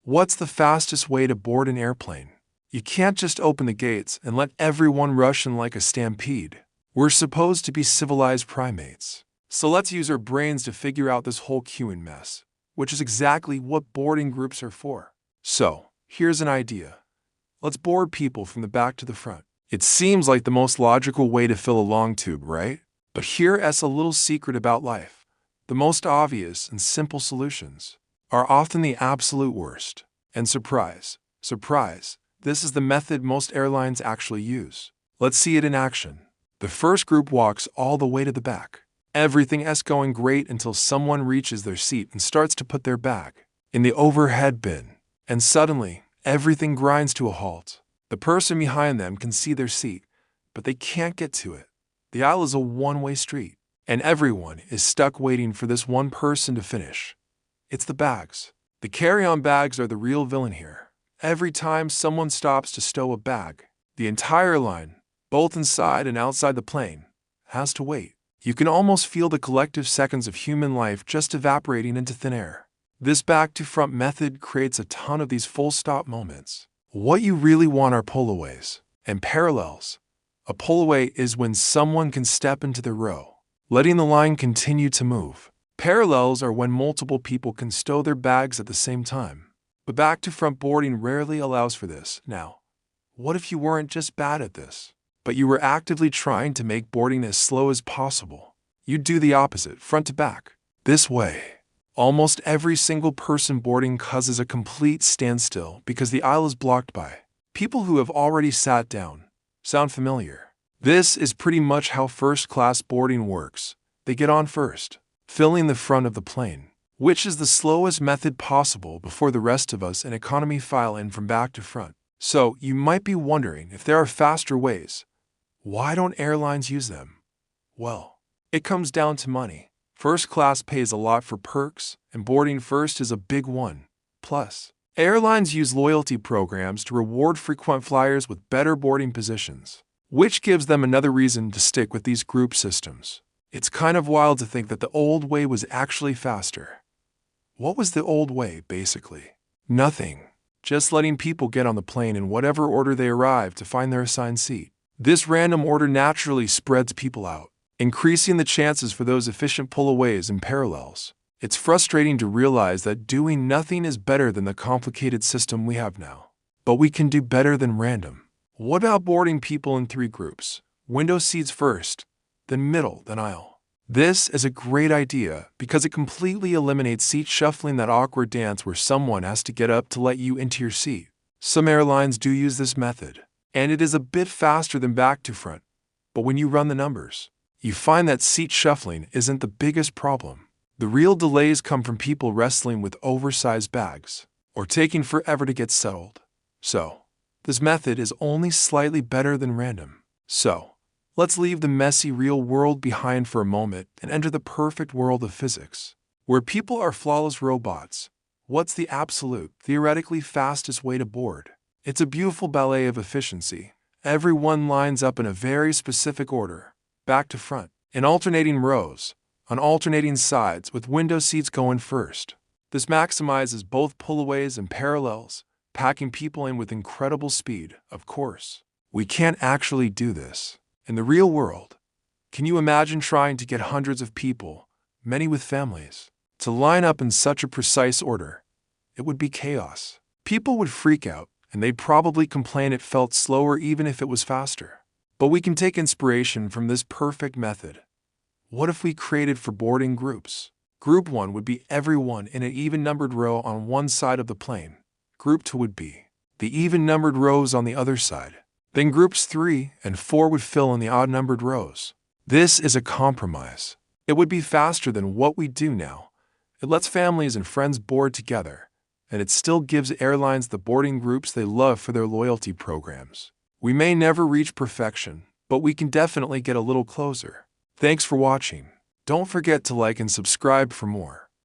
What's the fastest way to board an airplane? You can't just open the gates and let everyone rush in like a stampede. We're supposed to be civilized primates. So let's use our brains to figure out this whole queuing mess, which is exactly what boarding groups are for. So, here's an idea. Let's board people from the back to the front. It seems like the most logical way to fill a long tube, right? But here's a little secret about life. The most obvious and simple solutions are often the absolute worst. And surprise, surprise, this is the method most airlines actually use. Let's see it in action. The first group walks all the way to the back. Everything is going great until someone reaches their seat and starts to put their bag in the overhead bin. And suddenly, everything grinds to a halt. The person behind them can see their seat, but they can't get to it. The aisle is a one-way street, and everyone is stuck waiting for this one person to finish. It's the bags. The carry-on bags are the real villain here. Every time someone stops to stow a bag, the entire line, both inside and outside the plane, has to wait. You can almost feel the collective seconds of human life just evaporating into thin air. This back-to-front method creates a ton of these full-stop moments. What you really want are pullaways and parallels. A pullaway is when someone can step into the row, letting the line continue to move. Parallels are when multiple people can stow their bags at the same time. But back-to-front boarding rarely allows for this. Now, what if you weren't just bad at this, but you were actively trying to make boarding as slow as possible? You'd do the opposite, front to back. This way, almost every single person boarding causes a complete standstill because the aisle is blocked by people who have already sat down. Sound familiar? This is pretty much how first-class boarding works. They get on first, filling the front of the plane, which is the slowest method possible before the rest of us in economy file in from back to front. So, you might be wondering if there are faster ways. Why don't airlines use them? Well, it comes down to money. First class pays a lot for perks, and boarding first is a big one. Plus, airlines use loyalty programs to reward frequent flyers with better boarding positions, which gives them another reason to stick with these group systems. It's kind of wild to think that the old way was actually faster. What was the old way, basically? Nothing. Just letting people get on the plane in whatever order they arrive to find their assigned seat. This random order naturally spreads people out, increasing the chances for those efficient pullaways and parallels. It's frustrating to realize that doing nothing is better than the complicated system we have now. But we can do better than random. What about boarding people in 3 groups? Window seats first, then middle, then aisle. This is a great idea because it completely eliminates seat shuffling, that awkward dance where someone has to get up to let you into your seat. Some airlines do use this method, and it is a bit faster than back to front. But when you run the numbers, you find that seat shuffling isn't the biggest problem. The real delays come from people wrestling with oversized bags or taking forever to get settled. So, this method is only slightly better than random. So, let's leave the messy real world behind for a moment and enter the perfect world of physics, where people are flawless robots. What's the absolute, theoretically fastest way to board? It's a beautiful ballet of efficiency. Everyone lines up in a very specific order, back to front, in alternating rows, on alternating sides, with window seats going first. This maximizes both pullaways and parallels, packing people in with incredible speed. Of course, we can't actually do this in the real world. Can you imagine trying to get hundreds of people, many with families, to line up in such a precise order? It would be chaos. People would freak out, and they'd probably complain it felt slower even if it was faster. But we can take inspiration from this perfect method. What if we created for boarding groups? Group 1 would be everyone in an even-numbered row on one side of the plane. Group 2 would be the even-numbered rows on the other side. Then groups 3 and 4 would fill in the odd-numbered rows. This is a compromise. It would be faster than what we do now. It lets families and friends board together, and it still gives airlines the boarding groups they love for their loyalty programs. We may never reach perfection, but we can definitely get a little closer. Thanks for watching. Don't forget to like and subscribe for more.